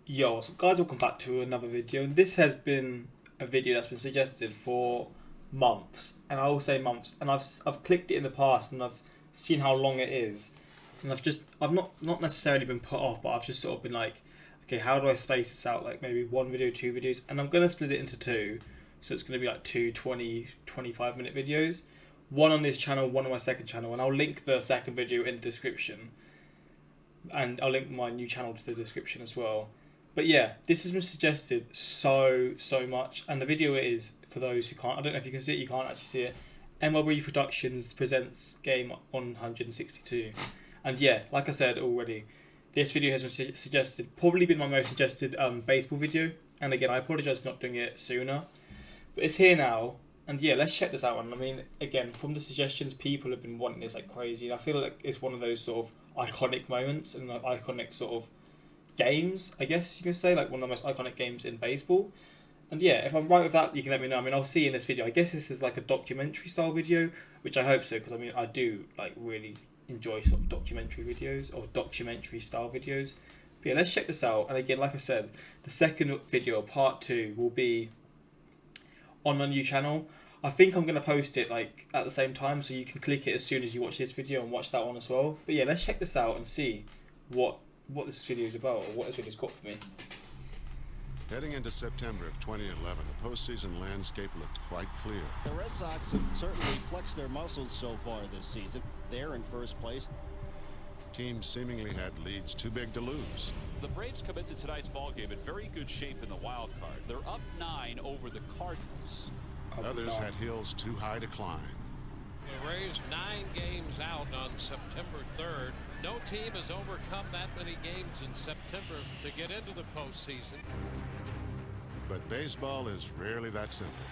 Yo, so guys, welcome back to another video. And this has been a video that's been suggested for months, and I will say months. And I've clicked it in the past, and I've seen how long it is, and I've not necessarily been put off, but I've just sort of been like, okay, how do I space this out? Like maybe one video, two videos, and I'm gonna split it into two, so it's gonna be like two 25-minute videos, one on this channel, one on my second channel, and I'll link the second video in the description, and I'll link my new channel to the description as well. But yeah, this has been suggested so much, and the video is, for those who can't, I don't know if you can see it, you can't actually see it, MLB Productions presents game 162. And yeah, like I said already, this video has been suggested, probably been my most suggested baseball video, and again, I apologise for not doing it sooner, but it's here now, and yeah, let's check this out. And I mean, again, from the suggestions, people have been wanting this like crazy, and I feel like it's one of those sort of iconic moments, and like iconic sort of games, I guess you can say, like one of the most iconic games in baseball. And yeah, if I'm right with that, you can let me know. I mean, I'll see in this video. I guess this is like a documentary style video, which I hope so, because I mean, I do like really enjoy sort of documentary videos or documentary style videos. But yeah, let's check this out. And again, like I said, the second video, part 2, will be on my new channel. I think I'm going to post it like at the same time, so you can click it as soon as you watch this video and watch that one as well. But yeah, let's check this out and see what this video is about, or what this video's got for me. Heading into September of 2011, the postseason landscape looked quite clear. The Red Sox have certainly flexed their muscles so far this season. They're in first place. Teams seemingly had leads too big to lose. The Braves come into tonight's ballgame in very good shape in the wild card. They're up 9 over the Cardinals. Others had hills too high to climb. The Rays 9 games out on September 3rd. No team has overcome that many games in September to get into the postseason. But baseball is rarely that simple.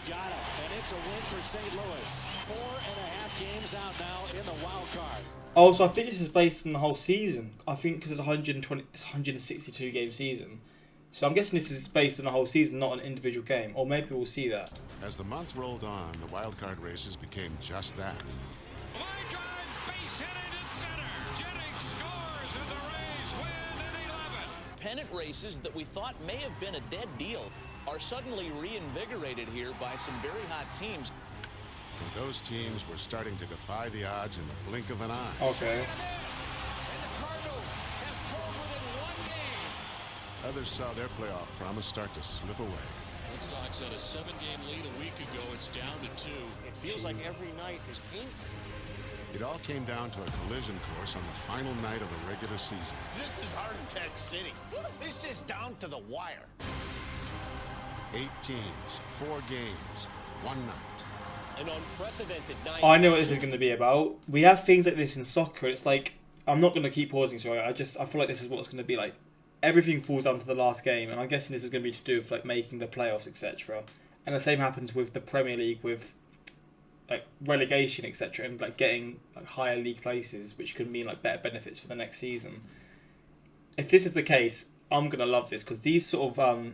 Got it, and it's a win for St. Louis. 4.5 games out now in the wild card. Oh, so I think this is based on the whole season. I think because it's 162 game season. So I'm guessing this is based on the whole season, not an individual game. Or maybe we'll see that. As the month rolled on, the wild card races became just that. Pennant races that we thought may have been a dead deal are suddenly reinvigorated here by some very hot teams. And those teams were starting to defy the odds in the blink of an eye. Okay. Others saw their playoff promise start to slip away. Red Sox had a 7-game lead a week ago. It's down to 2. It feels like every night is painful. It all came down to a collision course on the final night of the regular season. This is Heart Attack City. This is down to the wire. 8 teams, 4 games, 1 night. An unprecedented night. I know what this is going to be about. We have things like this in soccer. It's like, I'm not going to keep pausing, sorry. I feel like this is what it's going to be like. Everything falls down to the last game, and I'm guessing this is going to be to do with like making the playoffs, etc. And the same happens with the Premier League, with like relegation, etc., and like getting like higher league places, which could mean like better benefits for the next season. If this is the case, I'm gonna love this, because these sort of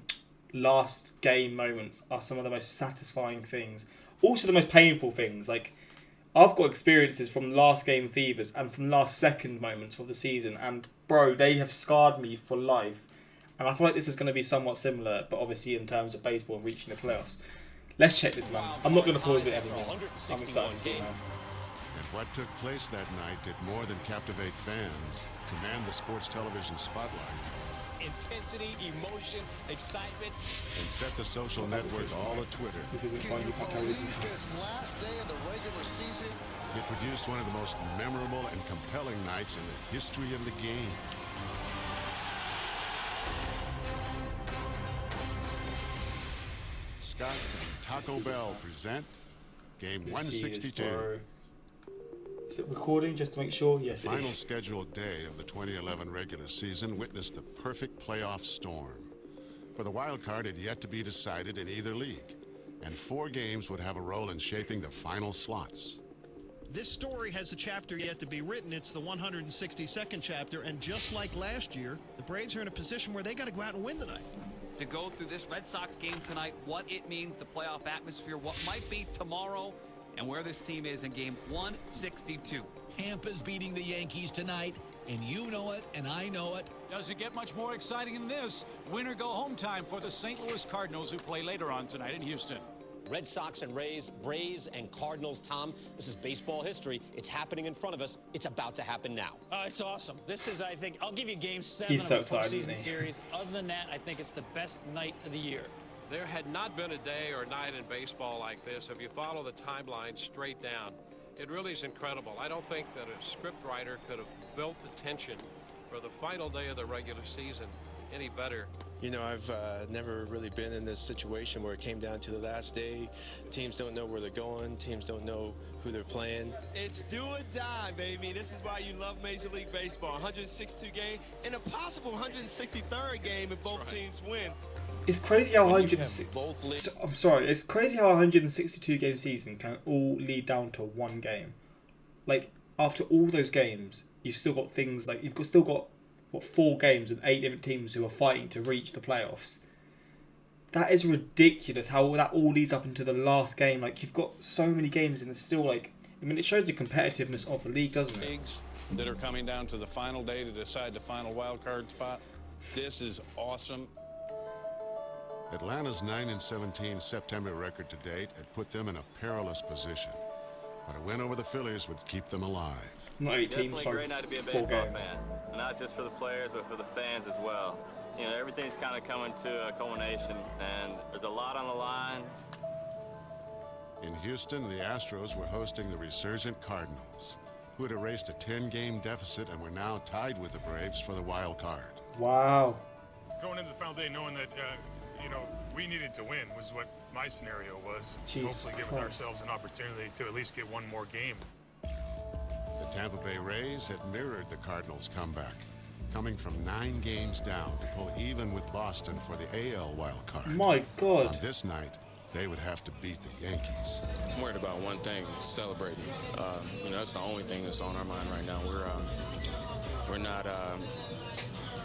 last game moments are some of the most satisfying things, also the most painful things. Like, I've got experiences from last game fevers and from last second moments of the season, and bro, they have scarred me for life. And I feel like this is going to be somewhat similar, but obviously in terms of baseball and reaching the playoffs. Let's check this, man. I'm not going to pause it anymore. I'm excited to see it, man. And what took place that night did more than captivate fans, command the sports television spotlight, Intensity, emotion, excitement, and set the social network all of Twitter. This isn't fun. You can't tell me this is fun. this last day of the regular season. It produced one of the most memorable and compelling nights in the history of the game. Scott's and Taco Bell present Game 162. Is it recording just to make sure? Yes, it Final is. scheduled day of the 2011 regular season witnessed the perfect playoff storm. For the wild card had yet to be decided in either league, and 4 games would have a role in shaping the final slots. This story has a chapter yet to be written. It's the 162nd chapter, and just like last year, the Braves are in a position where they got to go out and win tonight. To go through this Red Sox game tonight, what it means, the playoff atmosphere, what might be tomorrow, and where this team is in game 162. Tampa's beating the Yankees tonight. and you know it, and I know it. Does it get much more exciting than this? Win or go home time for the St. Louis Cardinals, who play later on tonight in Houston. Red Sox and Rays, Braves and Cardinals. Tom, this is baseball history. It's happening in front of us. It's about to happen now. It's awesome. This is, I think, I'll give you Game 7 He's of so the excited, postseason isn't he? series. Other than that, I think it's the best night of the year. There had not been a day or night in baseball like this. If you follow the timeline straight down, it really is incredible. I don't think that a script writer could have built the tension for the final day of the regular season any better. You know, I've never really been in this situation where it came down to the last day. Teams don't know where they're going. Teams don't know who they're playing. It's do or die, baby. This is why you love Major League Baseball. 162 game and a possible 163rd game if both teams win. It's crazy how I'm sorry. It's crazy how a 162 game season can all lead down to one game. Like after all those games, you've still got things like still got what 4 games and 8 different teams who are fighting to reach the playoffs. That is ridiculous. How that all leads up into the last game. Like you've got so many games and it's still like. I mean, it shows the competitiveness of the league, doesn't it? Leagues that are coming down to the final day to decide the final wild card spot. This is awesome. Atlanta's 9-17 September record to date had put them in a perilous position, but a win over the Phillies would keep them alive. Not 8 teams, sorry, great night to be a 4 baseball games. fan, not just for the players, but for the fans as well. You know, everything's kind of coming to a culmination, and there's a lot on the line. In Houston, the Astros were hosting the resurgent Cardinals, who had erased a 10-game deficit and were now tied with the Braves for the wild card. Wow. Going into the final day knowing that, you know, we needed to win was what my scenario was. Jesus Hopefully Christ. giving ourselves an opportunity to at least get one more game. The Tampa Bay Rays had mirrored the Cardinals' comeback, coming from 9 games down to pull even with Boston for the AL wild card. My God. On this night, they would have to beat the Yankees. I'm worried about one thing: celebrating. You know, that's the only thing that's on our mind right now. We're not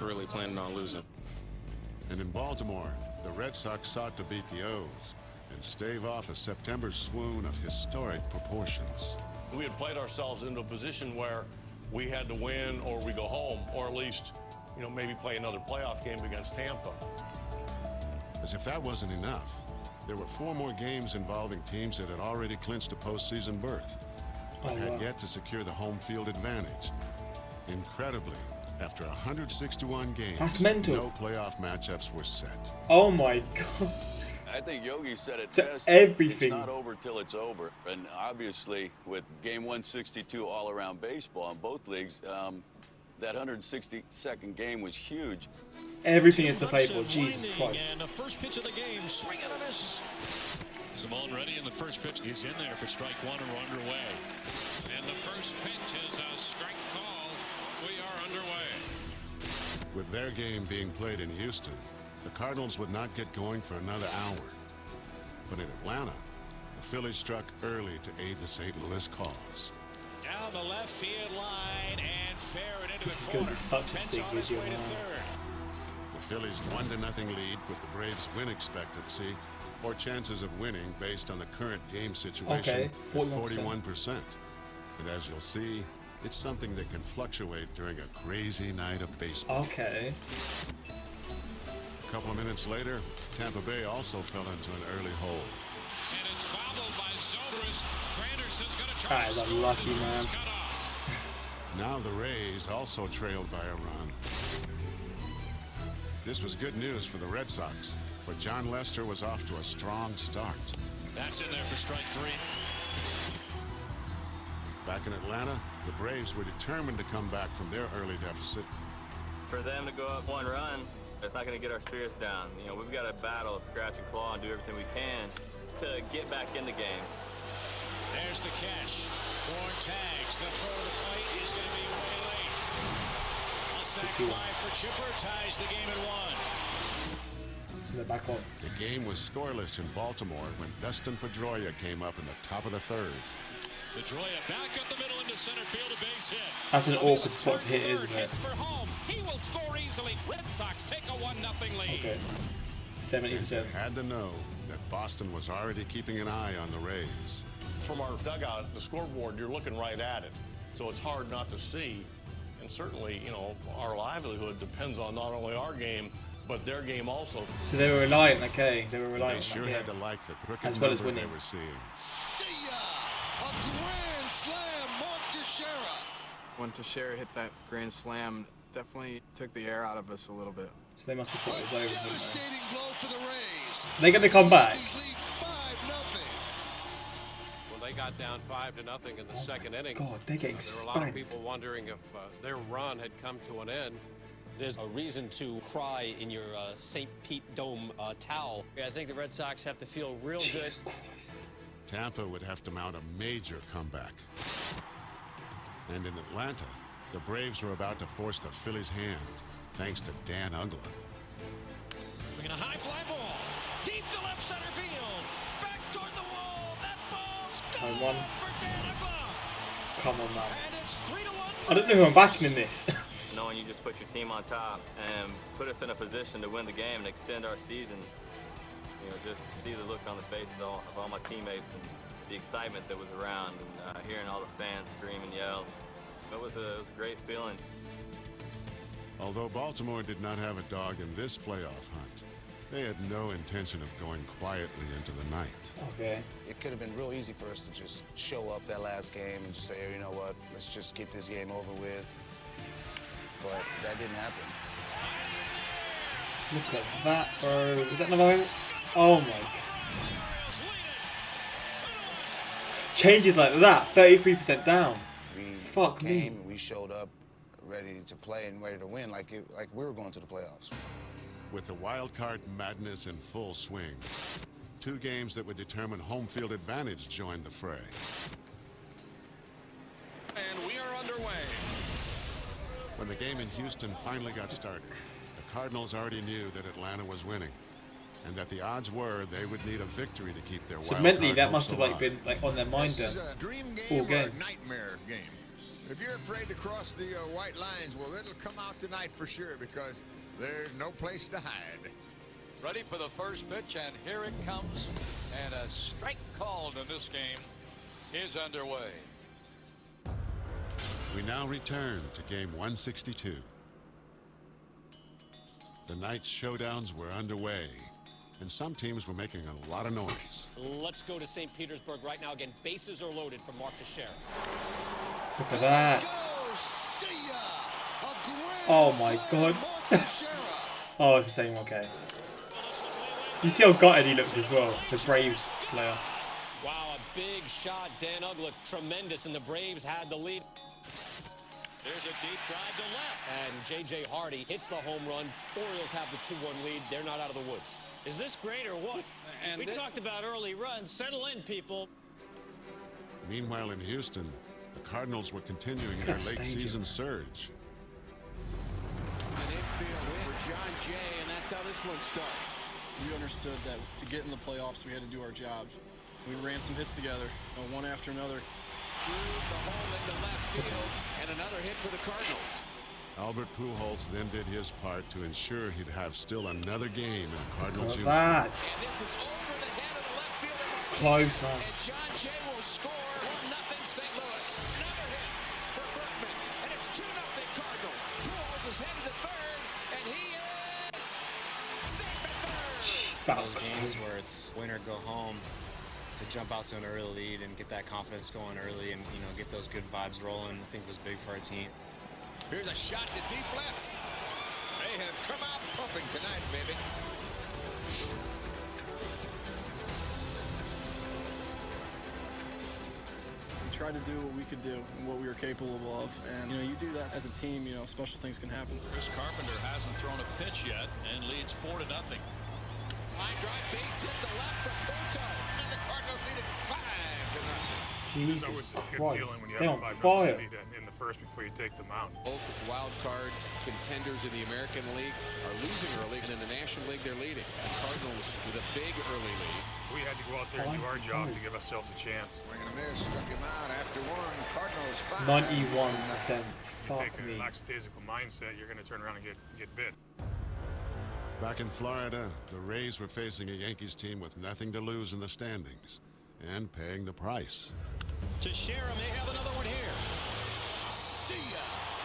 really planning on losing. And in Baltimore, the Red Sox sought to beat the O's and stave off a September swoon of historic proportions. We had played ourselves into a position where we had to win or we go home, or at least, you know, maybe play another playoff game against Tampa. As if that wasn't enough, there were 4 more games involving teams that had already clinched a postseason berth, but had yet to secure the home field advantage. Incredibly, after 161 games, That's mental. No playoff matchups were set. Oh my God. I think Yogi said it So best. everything. It's not over till it's over. And obviously, with game 162 all-around baseball in both leagues, that 162nd game was huge. Everything is to play for. Jesus Christ. And the first pitch of the game, swing and a miss. Simone ready in the first pitch. He's in there for strike 1 and we're underway. And the first pitch is a strike call. We are underway. With their game being played in Houston, the Cardinals would not get going for another hour. But in Atlanta, the Phillies struck early to aid the St. Louis cause. Down the left field line and fair and into This is the going corner. to be such a Pence sick on his video way to now. third. The Phillies' 1-0 lead with the Braves' win expectancy or chances of winning based on the current game situation Okay, at 41%. 41%. And as you'll see, it's something that can fluctuate during a crazy night of baseball. Okay. A couple of minutes later, Tampa Bay also fell into an early hole. And it's bobbled by Zobrist. Granderson's going to try That to is score. unlucky, man. Cut off. Now the Rays also trailed by a run. This was good news for the Red Sox, but John Lester was off to a strong start. That's in there for strike 3. Back in Atlanta, the Braves were determined to come back from their early deficit. For them to go up 1 run, that's not going to get our spirits down. You know, we've got to battle, scratch and claw, and do everything we can to get back in the game. There's the catch. Bourne tags. The throw to the plate is going to be way late. A sac fly for Chipper ties the game at 1. So they're back on. The game was scoreless in Baltimore when Dustin Pedroia came up in the top of the 3rd. Pedroia back up the middle into center field, a base hit. That's an awkward spot to hit, isn't it? Heads for home. He will score easily. Red Sox take a 1-0 lead. Okay. 70%. They had to know that Boston was already keeping an eye on the Rays. From our dugout, the scoreboard, you're looking right at it. So it's hard not to see. And certainly, you know, our livelihood depends on not only our game, but their game also. So they were reliant, okay. They were reliant They sure on that had game. to like the crooked As well as number they winning. were seeing. See ya! A grand slam, Mark Teixeira. When Teixeira hit that grand slam, definitely took the air out of us a little bit. So they must have thought it was over, didn't Devastating blow for the Rays. they? They're going to come back. Well, they got down 5-0 in the second inning. God, they're getting there were a lot of spanked. people wondering if their run had come to an end. There's a reason to cry in your St. Pete Dome towel. I think the Red Sox have to feel real Jesus good. Christ. Tampa would have to mount a major comeback. And in Atlanta, the Braves were about to force the Phillies' hand, thanks to Dan Uggla. Swinging a high fly ball. Deep to left center field. Back toward the wall. That ball's gone Home run. for Dan Uggla. Come on, man. And it's 3-1. I don't know who I'm backing in this. Knowing you just put your team on top and put us in a position to win the game and extend our season, you know, just see the look on the faces of all my teammates and the excitement that was around, and hearing all the fans scream and yell. It was a great feeling. Although Baltimore did not have a dog in this playoff hunt, they had no intention of going quietly into the night. Okay. It could have been real easy for us to just show up that last game and just say, hey, you know what, let's just get this game over with. But that didn't happen. Look at that, bro. Is that another one? Oh my God. Changes like that, 33% down. Fuck me. And we showed up ready to play and ready to win like we were going to the playoffs. With the wild card madness in full swing, 2 games that would determine home field advantage joined the fray. And we are underway. When the game in Houston finally got started, the Cardinals already knew that Atlanta was winning, and that the odds were they would need a victory to keep their So wild mentally, card that hopes must have like alive. been like on their mind This then. is a dream All game or game. a nightmare game. If you're afraid to cross the white lines, well, it'll come out tonight for sure because there's no place to hide. Ready for the first pitch, and here it comes. And a strike called in this game is underway. We now return to game 162. The night's showdowns were underway, and some teams were making a lot of noise. Let's go to St. Petersburg right now. Again, bases are loaded for Mark Teixeira. Look at that. Oh my God. Oh, it's the same, okay. You see how gutted he looked as well, the Braves player. Wow, a big shot. Dan Uggla, tremendous, and the Braves had the lead. There's a deep drive to left. And J.J. Hardy hits the home run. Orioles have the 2-1 lead. They're not out of the woods. Is this great or what? We talked about early runs. Settle in, people. Meanwhile, in Houston, the Cardinals were continuing their late season surge. An infield hit for John Jay, and that's how this one starts. We understood that to get in the playoffs, we had to do our jobs. We ran some hits together, one after another. Through the hole into left field, and another hit for the Cardinals. Albert Pujols then did his part to ensure he'd have still another game in Cardinals Look uniform. at that. This is over the head of the left fielder. Close, man. And John Jay will score 1-0 St. Louis. Another hit for Berkman, and it's 2-0 Cardinals. Pujols is headed to third, and he is safe at third. Those games where it's win or go home, to jump out to an early lead and get that confidence going early and, get those good vibes rolling, I think was big for our team. Here's a shot to deep left. They have come out pumping tonight, baby. We tried to do what we could do and what we were capable of. And, you do that as a team, special things can happen. Chris Carpenter hasn't thrown a pitch yet and leads 4-0. Line drive, base hit the left for Puto, and the Cardinals lead it 5-0. Jesus It's always a good Christ. feeling when you They're have on 5-0 fire. lead in the first before you take them out. Both wild card contenders in the American League are losing early, and in the National League they're leading. The Cardinals with a big early lead. We had to go out there and do our job to give ourselves a chance. Swing and a miss, struck him out after one. Cardinals 5. 91%. You Fuck take a me. lackadaisical mindset, you're going to turn around and get bit. Back in Florida, the Rays were facing a Yankees team with nothing to lose in the standings and paying the price. Teixeira may have another one here. See ya.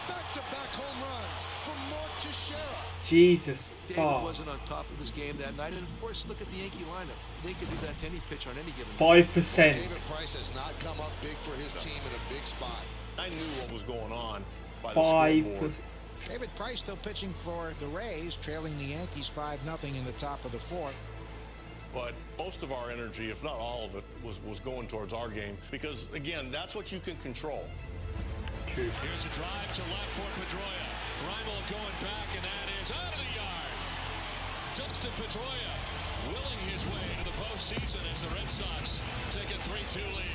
Back Back-to-back home runs from Mark Teixeira. Jesus David fuck. wasn't on top of his game that night, and of course, look at the Yankee lineup. They could do that to any pitch on any given night. 5%. David Price has not come up big for his team in a big spot. I knew what was going on by the scoreboard. 5%. David Price still pitching for the Rays, trailing the Yankees 5-0 in the top of the fourth. But most of our energy, if not all of it, was going towards our game because, again, that's what you can control. True. Here's a drive to left for Pedroia. Reimel going back, and that is out of the yard. Dustin Pedroia willing his way to the postseason as the Red Sox take a 3-2 lead.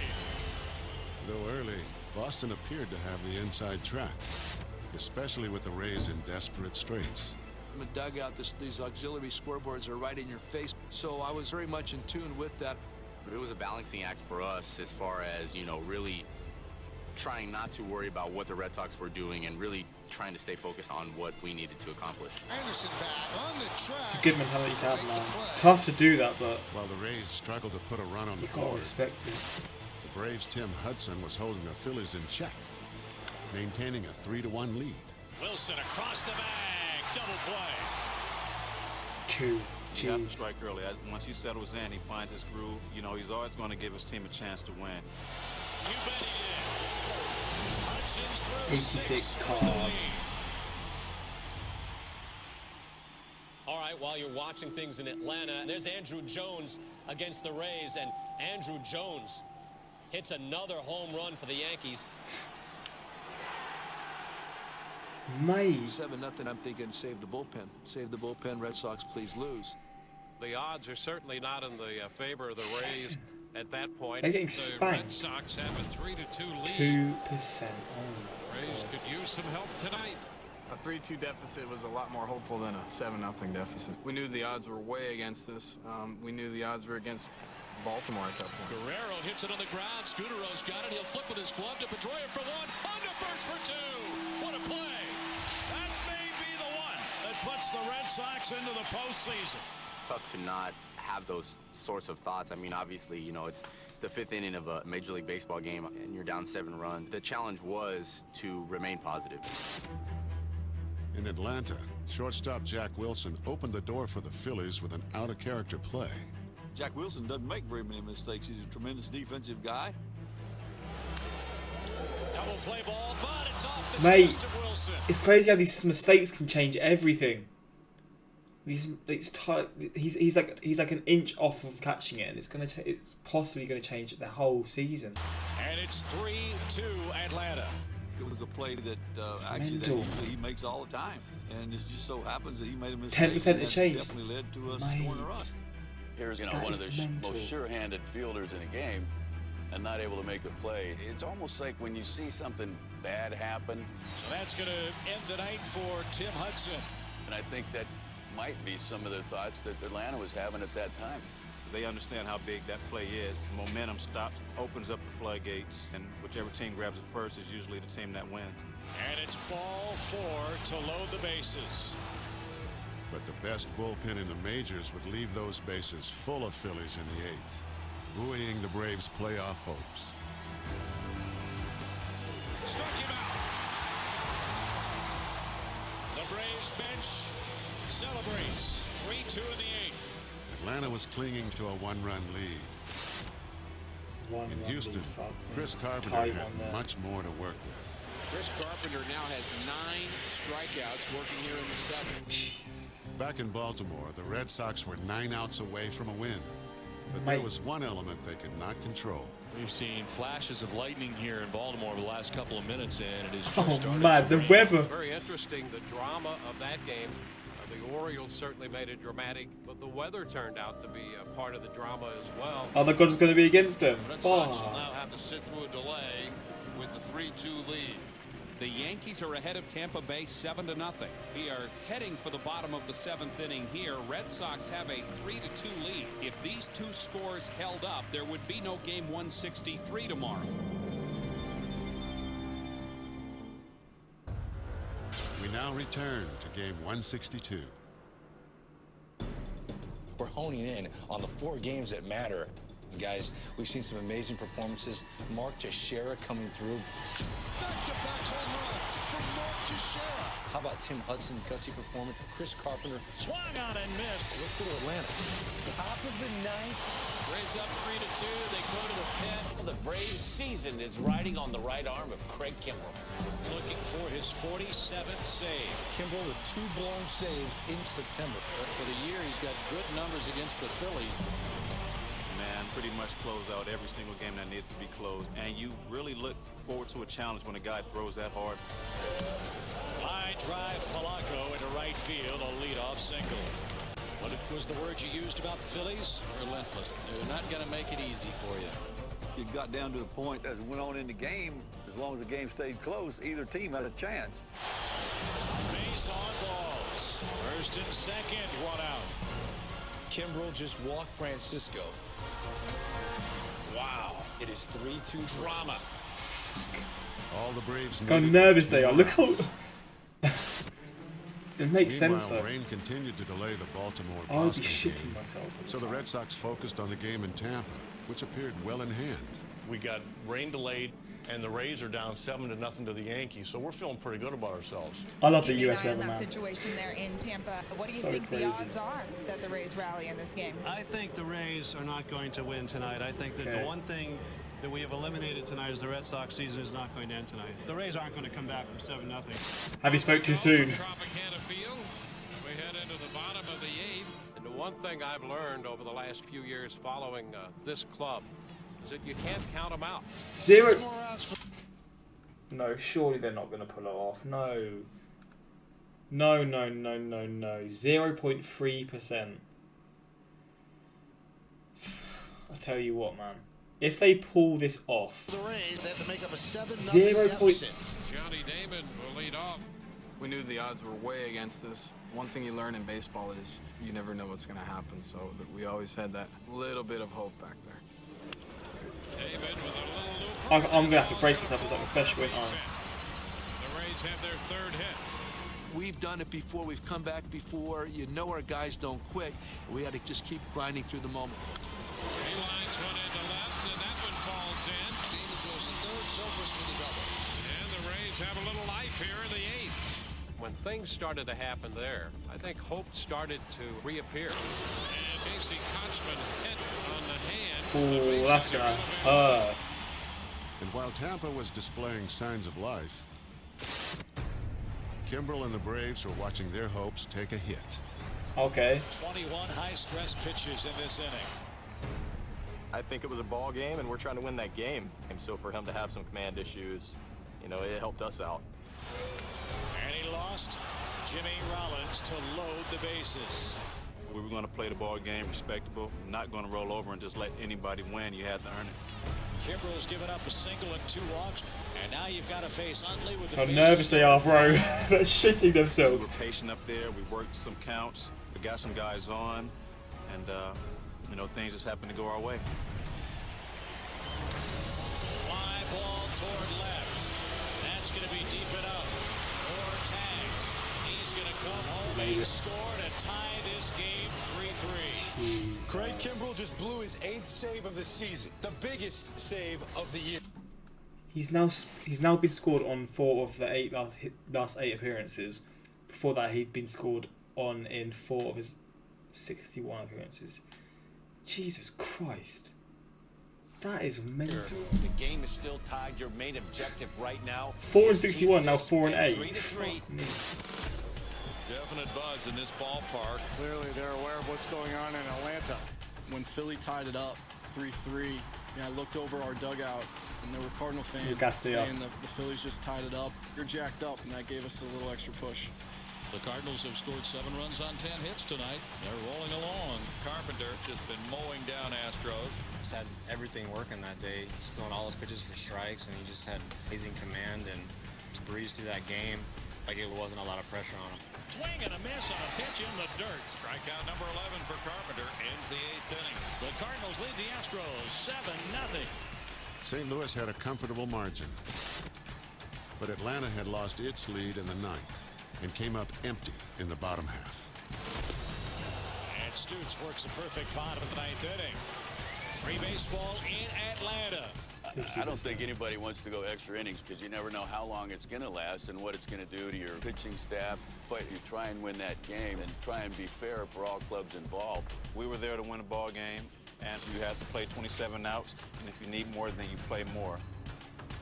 Though early, Boston appeared to have the inside track, especially with the Rays in desperate straits. In the dugout, these auxiliary scoreboards are right in your face, so I was very much in tune with that. It was a balancing act for us as far as, you know, really trying not to worry about what the Red Sox were doing and really trying to stay focused on what we needed to accomplish. Anderson back on the track. It's a good mentality to have, man. It's tough to do that, but while the Rays struggled to put a run on the you can't board, respect it. the Braves' Tim Hudson was holding the Phillies in check, maintaining a 3-1 lead. Wilson across the bag, double play. 2. You have to strike early. Once he settles in, he finds his groove. You know, he's always going to give his team a chance to win. You bet he did. Hudson's through 86 card. All right, while you're watching things in Atlanta, there's Andrew Jones against the Rays, and Andrew Jones hits another home run for the Yankees. Mate. 7-0, I'm thinking save the bullpen. Save the bullpen, Red Sox, please lose. The odds are certainly not in the favor of the Rays at that point. They're getting the spanked. Red Sox have a 3-2 lead. 2%. Oh Rays could use some help tonight. A 3-2 deficit was a lot more hopeful than a 7-0 deficit. We knew the odds were way against us. We knew the odds were against Baltimore at that point. Guerrero hits it on the ground. Scudero's got it. He'll flip with his glove to Pedroia for one. On to first for two. What a play. That may be the one that puts the Red Sox into the postseason. It's tough to not have those sorts of thoughts. I mean, obviously, you know, it's the 5th inning of a Major League Baseball game, and you're down 7 runs. The challenge was to remain positive. In Atlanta, shortstop Jack Wilson opened the door for the Phillies with an out-of-character play. Jack Wilson doesn't make very many mistakes. He's a tremendous defensive guy. Double play ball, but it's off the Mate, chest of Wilson. it's crazy how these mistakes can change everything. He's like an inch off from catching it, and it's possibly gonna change the whole season. And it's 3-2 Atlanta. It was a play that actually that he makes all the time, and it just so happens that he made a mistake. 10% has changed. Definitely led to us scoring a run. Here's one of the most sure-handed fielders in a game, and not able to make the play. It's almost like when you see something bad happen. So that's going to end the night for Tim Hudson. And I think that might be some of the thoughts that Atlanta was having at that time. They understand how big that play is. Momentum stops, opens up the floodgates, and whichever team grabs it first is usually the team that wins. And it's ball 4 to load the bases. But the best bullpen in the majors would leave those bases full of Phillies in the 8th, buoying the Braves' playoff hopes. Struck him out. The Braves bench celebrates 3-2 in the 8th. Atlanta was clinging to a 1-run lead. In Houston, Chris Carpenter had much more to work with. Chris Carpenter now has 9 strikeouts working here in the 7th. Back in Baltimore, the Red Sox were 9 outs away from a win. But there was one element they could not control. We've seen flashes of lightning here in Baltimore the last couple of minutes, and it is just man, the weather. Very interesting, the drama of that game. The Orioles certainly made it dramatic, but the weather turned out to be a part of the drama as well. Oh, the God's going to be against them. Red Sox will now have to sit through a delay with the 3-2 lead. The Yankees are ahead of Tampa Bay 7-0. We are heading for the bottom of the 7th inning here. Red Sox have a 3-2 lead. If these two scores held up, there would be no game 163 tomorrow. We now return to game 162. We're honing in on the 4 games that matter. Guys, we've seen some amazing performances. Mark Teixeira coming through. Back-to-back home runs from Mark How about Tim Hudson, gutsy performance? Chris Carpenter Swung on and missed. Let's go to Atlanta. Top of the ninth. Braves up 3-2. They go to the pen. The Braves season is riding on the right arm of Craig Kimbrel. Looking for his 47th save. Kimbrel with 2 blown saves in September. For the year, he's got good numbers against the Phillies. Man, pretty much close out every single game that needed to be closed. And you really look forward to a challenge when a guy throws that hard. Line drive, Polanco into right field, a leadoff single. What was the word you used about the Phillies? Relentless. They're not going to make it easy for you. It got down to the point as it went on in the game, as long as the game stayed close, either team had a chance. Base on balls. First and second, 1 out. Kimbrel just walked Francisco. Wow. It is 3-2 drama. All the Braves. How nervous they are. Look how. It makes sense though. Rain continued to delay the Baltimore I'll be Boston shitting game. myself. So the Red Sox focused on the game in Tampa, which appeared well in hand. We got rain delayed, and the Rays are down 7-0 to the Yankees, so we're feeling pretty good about ourselves. I love the Keeping US an eye on weather, that man. situation there in Tampa. What do you So think crazy. the odds are that the Rays rally in this game? I think the Rays are not going to win tonight. I think that the one thing that we have eliminated tonight is the Red Sox season is not going to end tonight. The Rays aren't going to come back from 7-0. Have you spoke too soon? Tropicana Field. We head into the bottom of the 8th. And the one thing I've learned over the last few years following this club is that you can't count them out. 0. No, surely they're not going to pull it off. No. No, no, no, no, no. 0.3%. I tell you what, man. If they pull this off, The Rays, they have to make up a 7-0 0. deficit. Johnny Damon will lead off. We knew the odds were way against us. One thing you learn in baseball is you never know what's going to happen, so we always had that little bit of hope back there. David with a little loop. I'm going to have to brace myself as like a special win. The Rays have their 3rd hit. We've done it before. We've come back before. You know our guys don't quit. We had to just keep grinding through the moment. He lines one into left, and that one falls in. David goes to third, Silvers for the double. And the Rays have a little life here in the 8th. When things started to happen there, I think hope started to reappear. And Casey Kochman hit on the hand. Oh, that's going to hurt. And while Tampa was displaying signs of life, Kimbrel and the Braves were watching their hopes take a hit. Okay. 21 high-stress pitches in this inning. I think it was a ball game, and we're trying to win that game. And so for him to have some command issues, you know, it helped us out. And he lost Jimmy Rollins to load the bases. We were going to play the ball game respectable, not going to roll over and just let anybody win. You had to earn it. Kimbrel's given up a single and 2 walks, and now you've got to face Utley with the How bases nervous they are, bro. They're shitting We themselves. were patient up there. We worked some counts. We got some guys on, and you know, things just happened to go our way. Fly ball toward left. That's going to be deep enough. Or tags. He's going to come home. He scored and tie this game 3-3. Craig Kimbrel just blew his 8th save of the season, the biggest save of the year. He's now been scored on 4 of the last 8 appearances. Before that, he'd been scored on in 4 of his 61 appearances. Jesus Christ. That is mental. The game is still tied. Your main objective right now. 4 and 61, now 4 and 8. 3-3. Definite buzz in this ballpark. Clearly, they're aware of what's going on in Atlanta. When Philly tied it up 3-3, I looked over our dugout, and there were Cardinal fans saying the Phillies just tied it up. You're jacked up, and that gave us a little extra push. The Cardinals have scored 7 runs on 10 hits tonight. They're rolling along. Carpenter just been mowing down Astros. Just had everything working that day. Just throwing all his pitches for strikes, and he just had amazing command and just breezed through that game like it wasn't a lot of pressure on him. Swing and a miss on a pitch in the dirt. Strikeout number 11 for Carpenter ends the 8th inning. The Cardinals lead the Astros 7-0. St. Louis had a comfortable margin, but Atlanta had lost its lead in the 9th and came up empty in the bottom half. And Stutz works a perfect bottom of the 9th inning. Free baseball in Atlanta. I don't think anybody wants to go extra innings because you never know how long it's going to last and what it's going to do to your pitching staff. But you try and win that game and try and be fair for all clubs involved. We were there to win a ball game, and you have to play 27 outs, and if you need more, then you play more.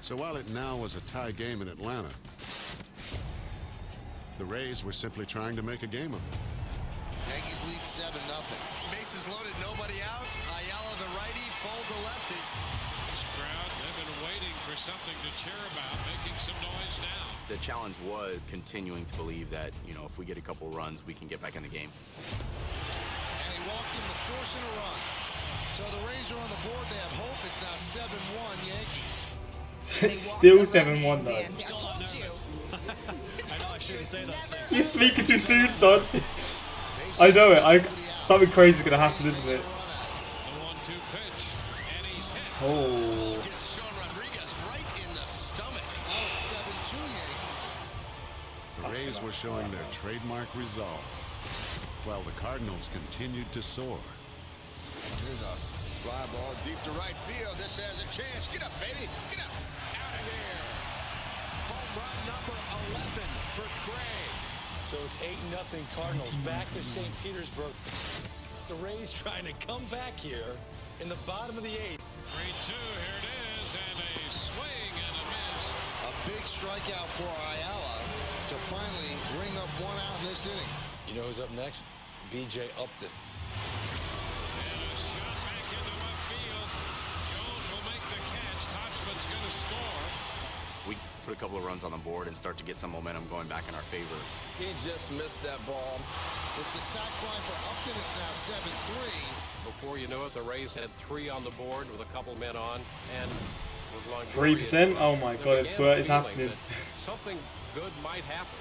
So while it now was a tie game in Atlanta, the Rays were simply trying to make a game of it. Yankees lead 7-0. Bases loaded, nobody out. Ayala, the righty, fold the lefty. This crowd, they've been waiting for something to cheer about, making some noise now. The challenge was continuing to believe that, you know, if we get a couple runs, we can get back in the game. And he walked him to forcing a run. So the Rays are on the board. They have hope. It's now 7-1 Yankees. It's still 7-1 though. I told you. I know I shouldn't say those things. You're speaking too soon, son. I know it. Something crazy is gonna happen, isn't it? The 1-2 pitch, and he's hit. Oh. Gets Sean Rodriguez right in the stomach. Now it's 7-2 Yankees. The Rays were showing their trademark resolve, while the Cardinals continued to soar. Here's a fly ball deep to right field. This has a chance. Get up, baby. Get up. Out of here. Home run number 11 for Craig. So it's 8-0 Cardinals back to St. Petersburg. The Rays trying to come back here in the bottom of the 8th. 3-2, here it is, and a swing and a miss. A big strikeout for Ayala to finally ring up 1 out in this inning. You know who's up next? B.J. Upton. And a shot back into left field. Jones will make the catch. Topsman's going to score. We put a couple of runs on the board and start to get some momentum going back in our favor. He just missed that ball. It's a sac fly for Upton. It's now 7-3. Before you know it, the Rays had 3 on the board with a couple men on, and with Longoria, 3%? Oh my god, it's where it's happening. Something good might happen.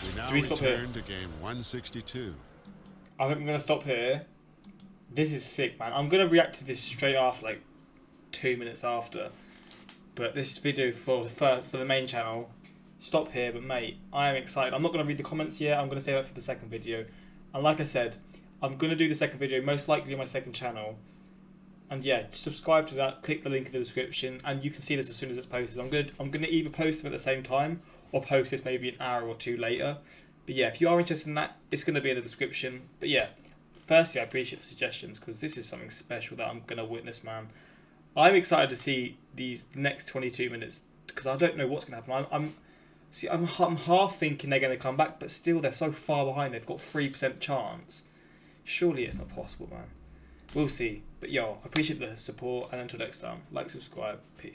We now Do we stop here? return to game 162. I think I'm gonna stop here. This is sick, man. I'm gonna react to this straight after, like 2 minutes after. But this video for the main channel, stop here. But mate, I am excited. I'm not gonna read the comments yet. I'm gonna save that for the second video. And like I said, I'm gonna do the second video most likely on my second channel. And yeah, subscribe to that. Click the link in the description, and you can see this as soon as it's posted. I'm gonna either post them at the same time or post this maybe an hour or 2 later. But yeah, if you are interested in that, it's gonna be in the description. But yeah, firstly, I appreciate the suggestions because this is something special that I'm gonna witness, man. I'm excited to see these next 22 minutes because I don't know what's gonna happen. I'm half thinking they're gonna come back, but still they're so far behind. They've got 3% chance. Surely it's not possible, man. We'll see. But yo, I appreciate the support, and until next time, like, subscribe, peace.